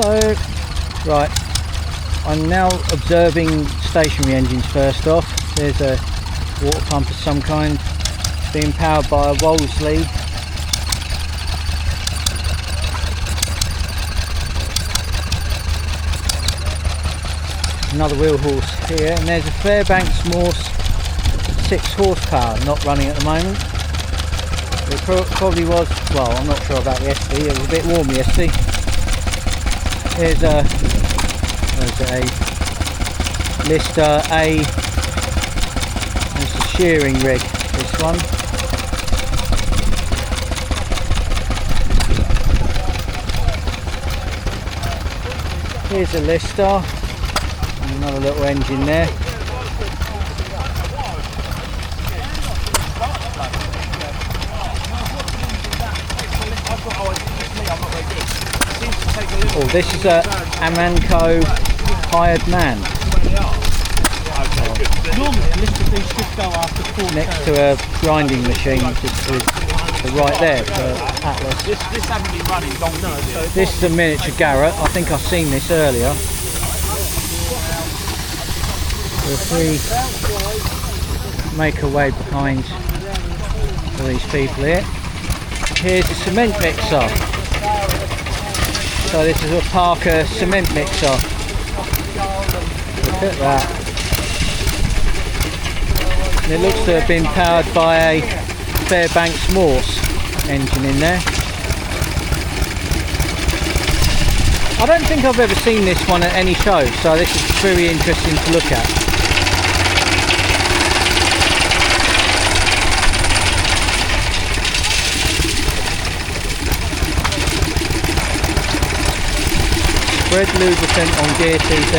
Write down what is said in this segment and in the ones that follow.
So, right, I'm now observing stationary engines first off. There's a water pump of some kind being powered by a Wolseley. Another wheel horse here, and there's a Fairbanks Morse 6 horsepower not running at the moment. It probably was, well, I'm not sure about yesterday, it was a bit warm yesterday. Here's a Lister A, it's a shearing rig, this one. Here's a Lister, and another little engine there. Oh, this is a Amanco hired man. Next to a grinding machine, just right there for Atlas. This hasn't been running long enough. This is a miniature Garrett. I think I've seen this earlier. The three make a way behind for these people here. Here's a cement mixer. So this is a Parker cement mixer. Look at that. And it looks to have been powered by a Fairbanks Morse engine in there. I don't think I've ever seen this one at any show, so this is very interesting to look at. Spread lubricant on gear teeth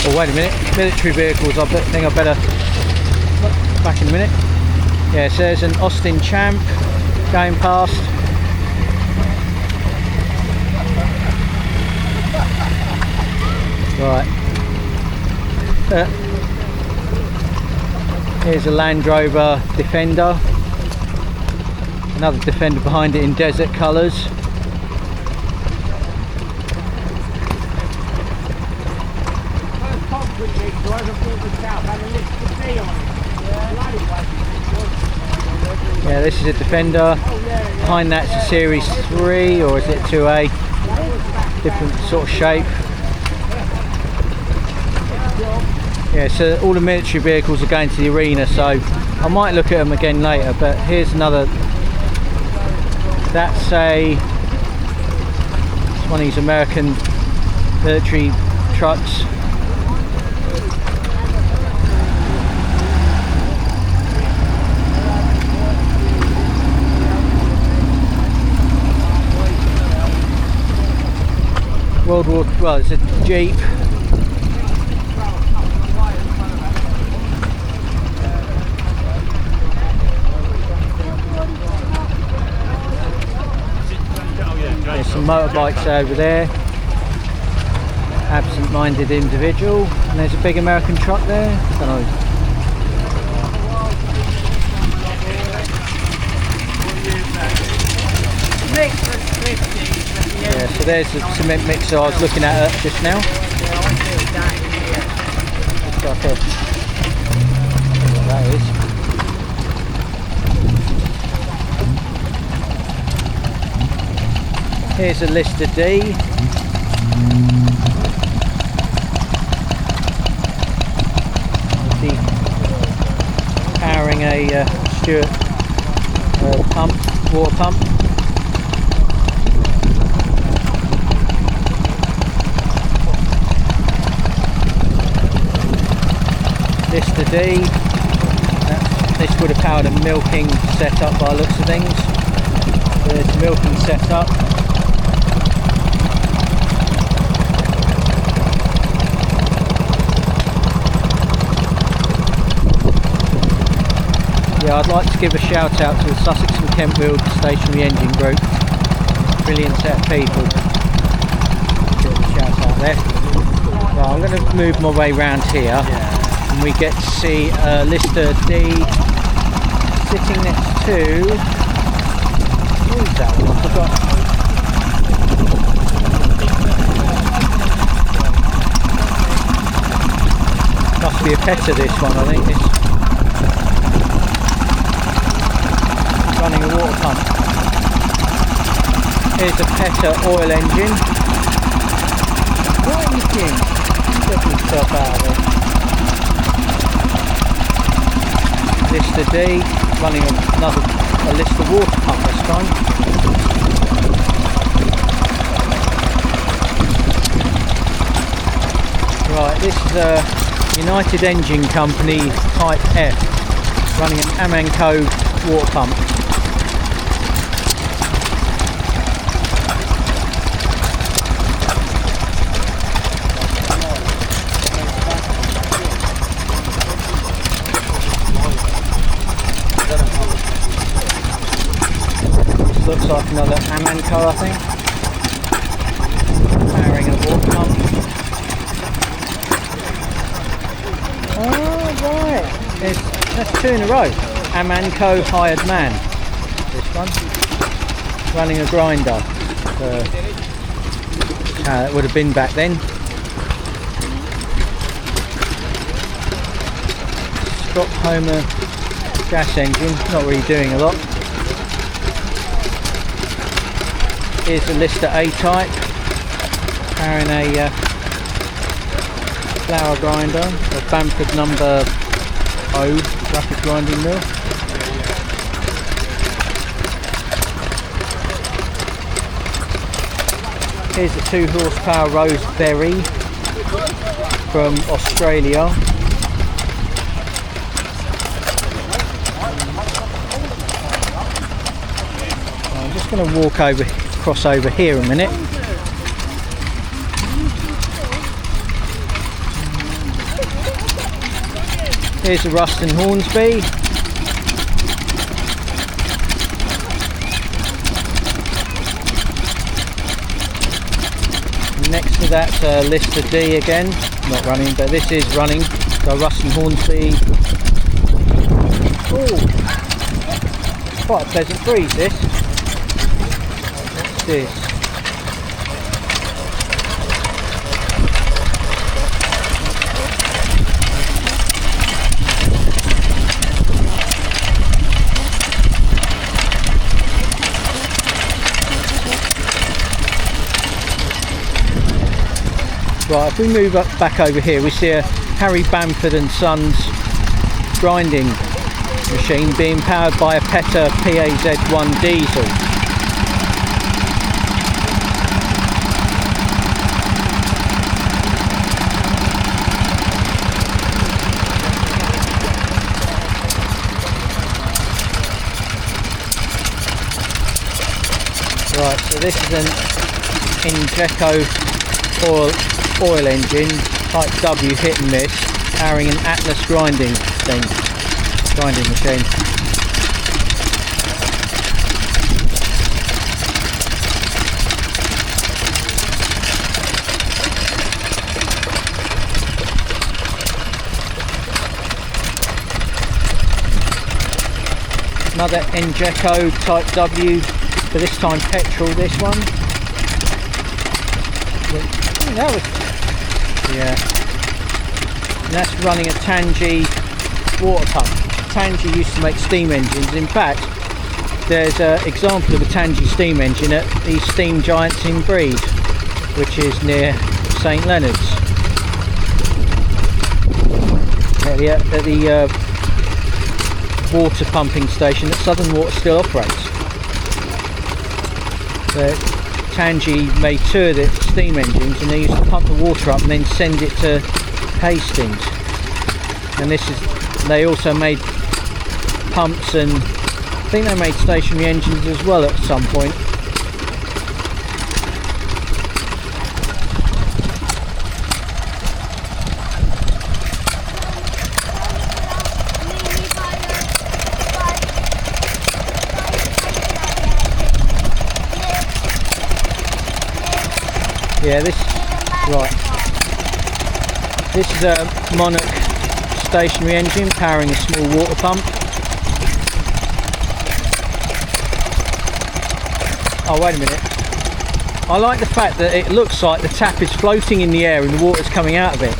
oh, wait a minute, military vehicles, I think I better back in a minute. Yeah, so there's an Austin Champ going past. Right, here's a Land Rover Defender, another Defender behind it in desert colours. Yeah, this is a Defender, behind that's a Series 3 or is it 2A, different sort of shape. Yeah, so all the military vehicles are going to the arena, so I might look at them again later, but here's another, that's it's one of these American military trucks. World War, well, it's a Jeep. There's some motorbikes over there. Absent-minded individual. And there's a big American truck there. I don't know. Yeah, so there's the cement mixer I was looking at just now. Looks like a, what that is. Here's a Lister D. Powering a Stewart pump, water pump. Lister D. This would have powered a milking setup by the looks of things. There's the milking setup. Yeah, I'd like to give a shout out to the Sussex and Kentfield Stationary Engine Group. Brilliant set of people. Give a shout out. left. Right, I'm going to move my way round here, and we get to see Lister D sitting next to. Who's that one? I forgot. Must be a Petter, this one, I think. It's running a water pump. Here's a Petter oil engine. What are you doing? Get yourself out of it. Lister D, running a Lister water pump this time. Right, this is a United Engine Company Type F, running an Amanco water pump. This looks like another Amanco, I think, powering a water pump. Oh, right. That's two in a row. Amanco hired man. This one. Running a grinder. How it would have been back then. Scott Homer gas engine. Not really doing a lot. Here's a Lister A-type. Powering a flour grinder, a Bamford number O rapid grinding mill. Here's a 2 horsepower Roseberry from Australia. I'm just going to cross over here a minute. Here's a Ruston Hornsby. Next to that's Lister D again, not running, but this is running. So Ruston Hornsby. Oh, quite a pleasant breeze this. What's this? Right, if we move back over here, we see a Harry Bamford and Sons grinding machine being powered by a Petter PAZ1 diesel. Right, so this is an Ingeco oil engine, type W, hit and miss, powering an Atlas grinding machine. Another Ingeco type W, but this time petrol, this one. That was, yeah, and that's running a Tangi water pump. Tangi used to make steam engines. In fact, there's an example of a Tangi steam engine at the Steam Giants in Breed, which is near St Leonard's. At the water pumping station that Southern Water still operates. So Tangi made 2 of the steam engines, and they used to pump the water up and then send it to Hastings. And they also made pumps, and I think they made stationary engines as well at some point. Yeah, Right. This is a Monarch stationary engine powering a small water pump. Oh, wait a minute. I like the fact that it looks like the tap is floating in the air and the water's coming out of it.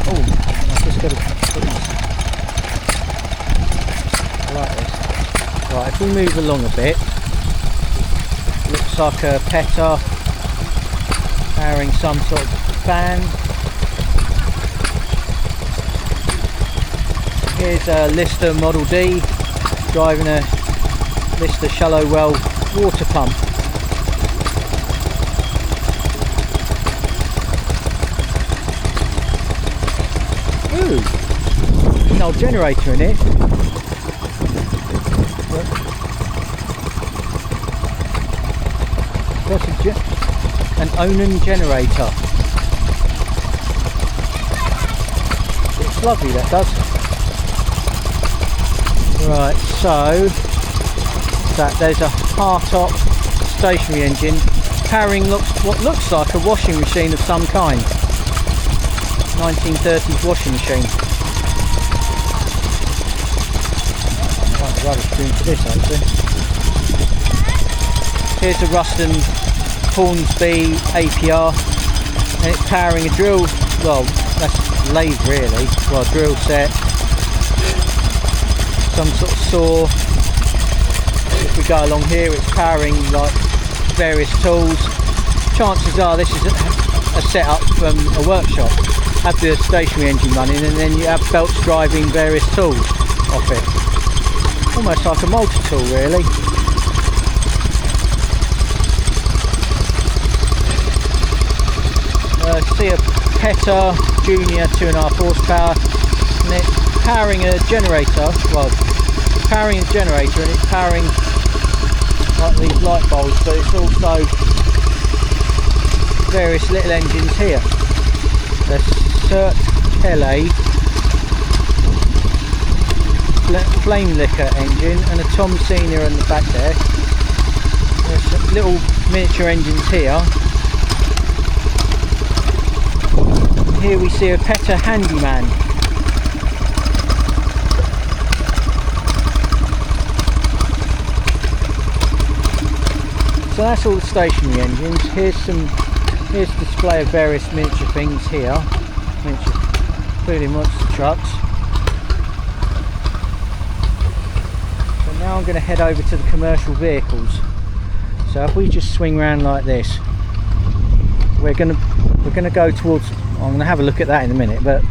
Oh, I've just got to put this. I like this. Right, if we move along a bit, looks like a Petter powering some sort of fan. Here's a Lister Model D driving a Lister shallow well water pump. Ooh, an old generator in it. That's an Onan generator. It's lovely, that does. Right, so there's a hardtop stationary engine powering what looks like a washing machine of some kind. 1930s washing machine. Quite a rubbish tune for this, actually. Here's a Ruston Hornsby APR, and it's powering a drill, well, that's lathe really, well, drill set, some sort of saw. If we go along here, it's powering like various tools. Chances are this is a setup from a workshop. Have the stationary engine running, and then you have belts driving various tools off it. Almost like a multi-tool, really. See a Petter Junior 2.5 horsepower, and it's powering a generator. Well, powering a generator, and it's powering like these light bulbs, but it's also various little engines here. The Cert Tele flame liquor engine and a Tom Senior in the back there. There's some little miniature engines here. Here we see a Petter Handyman. So that's all the stationary engines. Here's a display of various miniature things here. Miniature, including monster trucks. So now I'm going to head over to the commercial vehicles. So if we just swing around like this, we're going to go towards. I'm going to have a look at that in a minute, but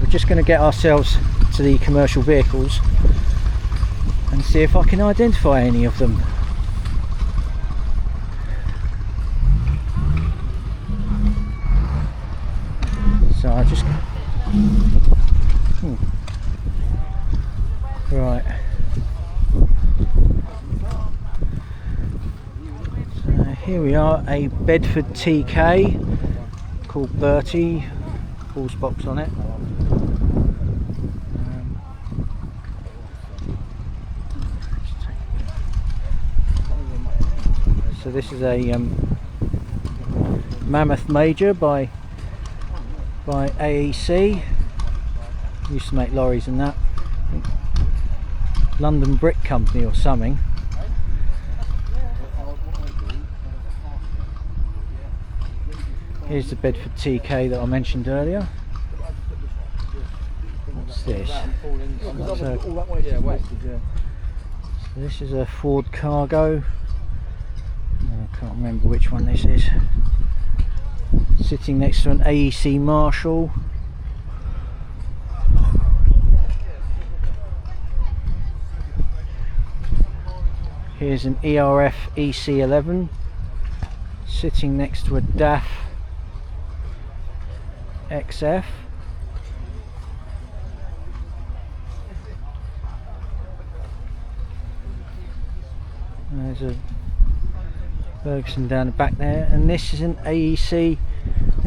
we're just going to get ourselves to the commercial vehicles and see if I can identify any of them. So I just right. So here we are, a Bedford TK called Bertie, pulse box on it. So this is a Mammoth Major by AEC. Used to make lorries and that. London Brick Company or something. Here's the Bedford TK that I mentioned earlier. What's this? So this is a Ford Cargo. I can't remember which one this is. Sitting next to an AEC Marshall. Here's an ERF EC11 sitting next to a DAF XF. There's a Ferguson down the back there, and this is an AEC, I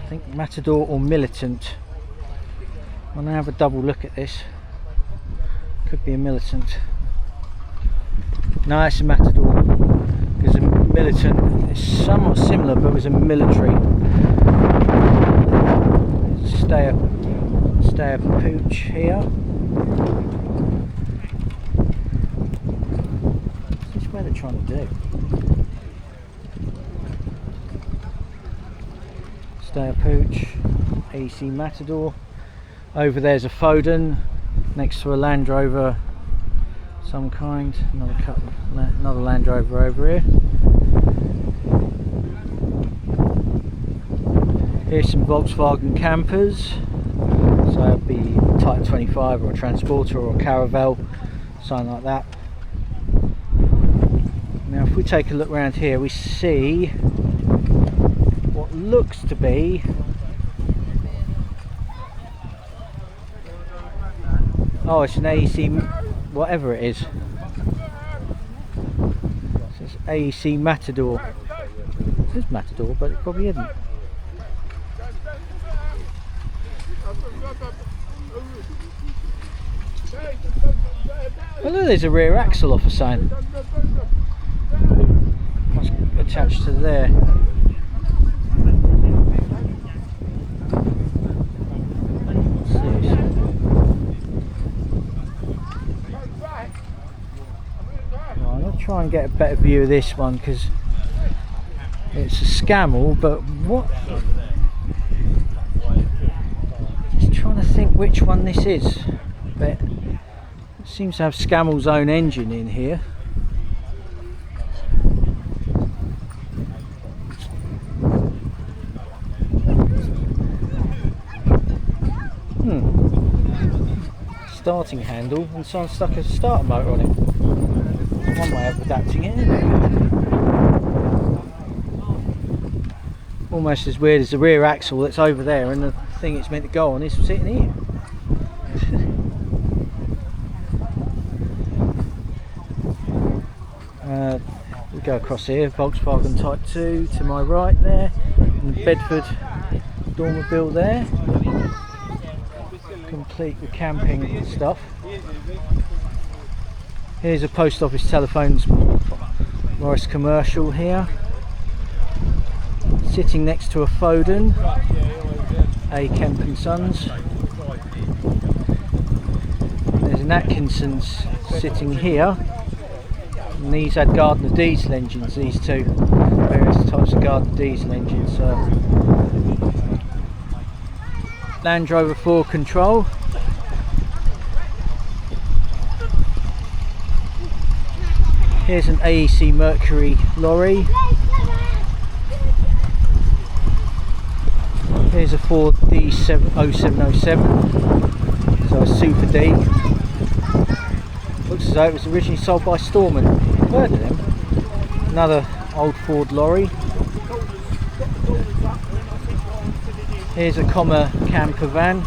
think Matador or Militant. I'm going to have a double look at this. Could be a Militant. No, it's a Matador. Because a Militant is somewhat similar, but it was a military. Stay up pooch here. This is what they're trying to do. Stay up pooch. AC Matador. Over there's a Foden next to a Land Rover some kind. Another Land Rover over here. Here's some Volkswagen campers. So it'd be Type 25 or a Transporter or a Caravelle, something like that. Now if we take a look around here, we see what looks to be it's an AEC, whatever it is. It says AEC Matador. It is Matador, but it probably isn't. Oh look, there's a rear axle off a sign. What's attached to there? Try and get a better view of this one because it's a Scamel, but what? Just trying to think which one this is. But it seems to have Scamel's own engine in here. Starting handle, and someone stuck a starter motor on it. One way of adapting it, isn't it? Almost as weird as the rear axle that's over there, and the thing it's meant to go on is sitting here. We go across here, Volkswagen Type 2 to my right there, and the Bedford Dormobile there, complete with camping stuff. Here's a post office telephones Morris commercial here. Sitting next to a Foden, a Kemp and Sons. There's an Atkinson's sitting here. And these had Gardner diesel engines, these two. Various types of Gardner diesel engines. Land Rover 4 Control. Here's an AEC Mercury lorry. Here's a Ford D0707, so a Super D. Looks as though it was originally sold by Storman. Heard of them? Another old Ford lorry. Here's a Comma camper van.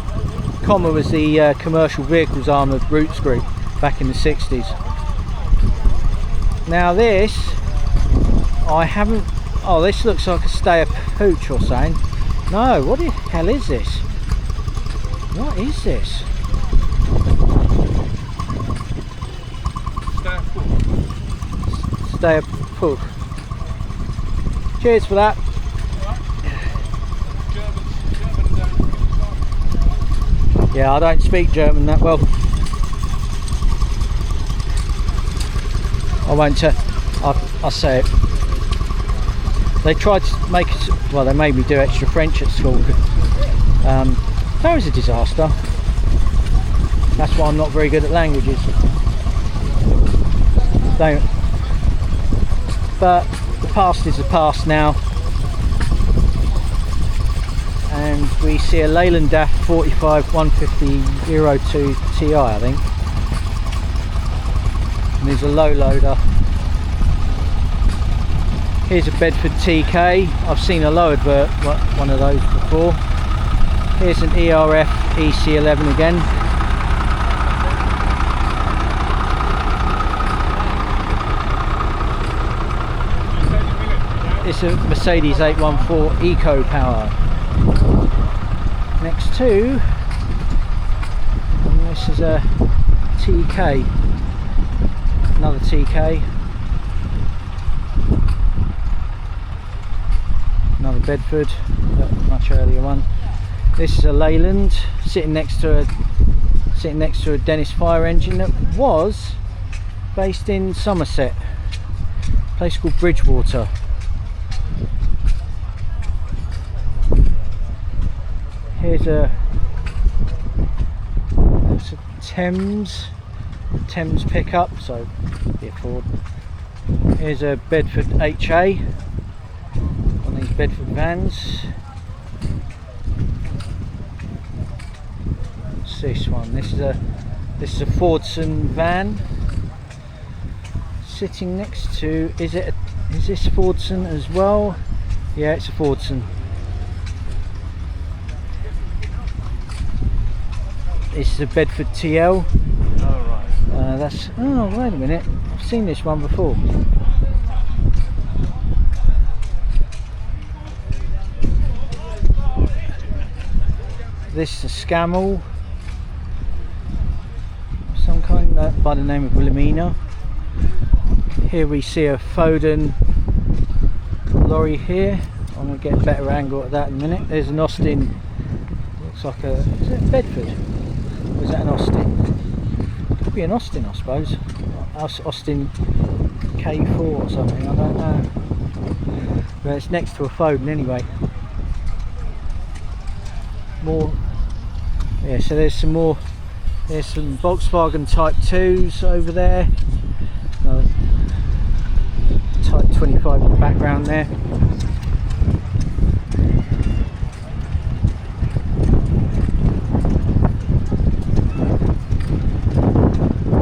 Comma was the commercial vehicles arm of Roots Group back in the 60s. Now this, I haven't, this looks like a stay-up pooch or something. No, what the hell is this? What is this? Stay-up pooch. Cheers for that. Yeah, I don't speak German that well. I won't I'll say it. They tried to make it, well, they made me do extra French at school. That was a disaster. That's why I'm not very good at languages. But the past is the past now. And we see a Leyland DAF 45 150 Euro 2 Ti, I think. And there's a low loader. Here's a Bedford TK. I've seen a low advert, one of those before. Here's an ERF EC11 again. It's a Mercedes 814 Eco Power. Next to, and this is a TK, another TK, another Bedford, much earlier one. This is a Leyland sitting next to a Dennis fire engine that was based in Somerset, a place called Bridgewater. Here's a Thames pickup, so be a Ford. Here's a Bedford HA, one of these Bedford vans. What's this one? This is a Fordson van sitting next to, is this Fordson as well? Yeah, it's a Fordson. This is a Bedford TL. Oh, right. Oh, wait a minute, I've seen this one before. This is a Scamel, some kind, by the name of Wilhelmina. Here we see a Foden lorry here. I'm going to get a better angle at that in a minute. There's an Austin, looks like is it Bedford? Or is that an Austin? Could be an Austin, I suppose. Austin K4 or something, I don't know. But it's next to a Foden anyway. More, yeah, so there's some more, there's some Volkswagen Type 2s over there. Type 25 in the background there.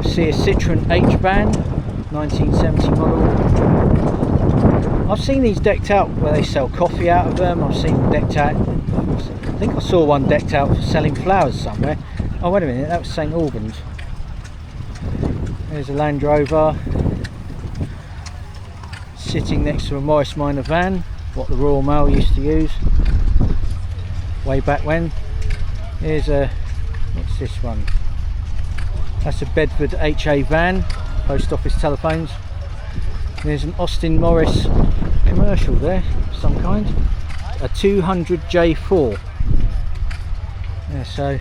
See a Citroen H van, 1970 model. I've seen these decked out where they sell coffee out of them. I've seen them decked out, I think I saw one decked out for selling flowers somewhere. Oh wait a minute, that was St Albans. There's a Land Rover sitting next to a Morris Minor van, what the Royal Mail used to use way back when. Here's a, what's this one? That's a Bedford HA van, post office telephones. There's an Austin Morris commercial there, of some kind. A 200J4. Yeah, so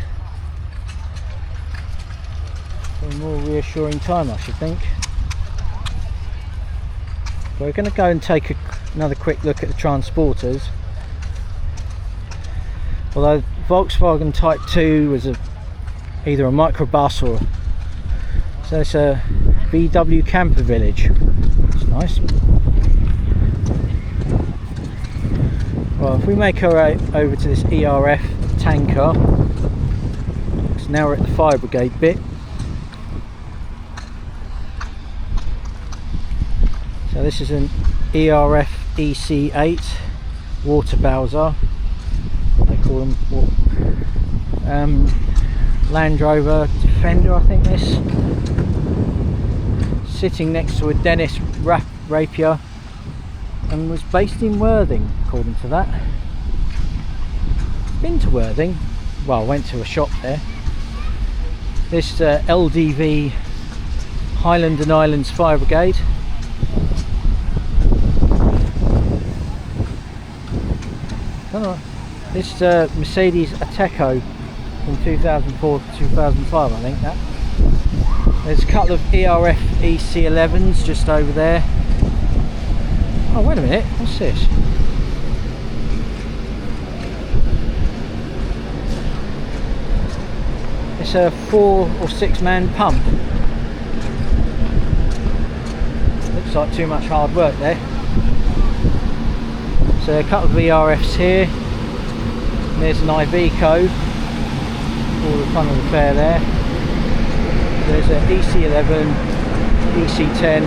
for a more reassuring time, I should think. We're going to go and take another quick look at the transporters. Although Volkswagen Type 2 was either a microbus or so, it's a VW camper village. It's nice. Well, if we make our way over to this ERF tanker, so now we're at the fire brigade bit. So this is an ERF EC8 water bowser, what they call them. Land Rover Defender, I think this. Sitting next to a Dennis Rapier, and was based in Worthing, according to that. Been to Worthing, well, went to a shop there. This LDV Highland and Islands Fire Brigade. This Mercedes Ateco from 2004 to 2005, I think that. There's a couple of ERF EC11s just over there. Oh, wait a minute, what's this? It's a 4 or 6 man pump. Looks like too much hard work there. So a couple of ERFs here. And there's an Iveco, all the fun of the fair there. There's an EC11, EC10,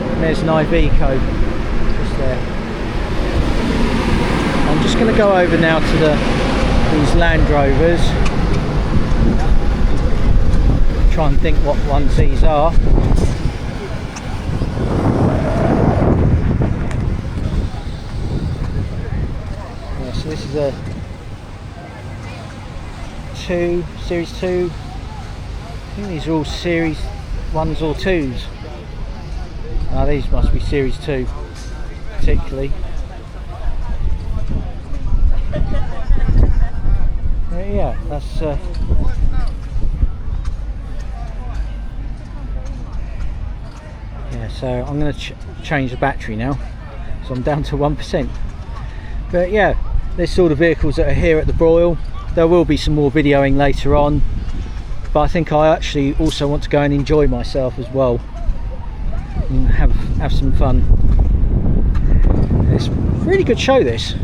and there's an Iveco just there. I'm just going to go over now to these Land Rovers, try and think what ones these are. Yeah, so this is a Series 2 I think these are all series 1s or 2s. Now these must be series 2 particularly. Yeah, that's yeah, so I'm going to change the battery now, so I'm down to 1%. But yeah, this is all the vehicles that are here at the Broyle. There will be some more videoing later on, but I think I actually also want to go and enjoy myself as well and have some fun. It's a really good show, this.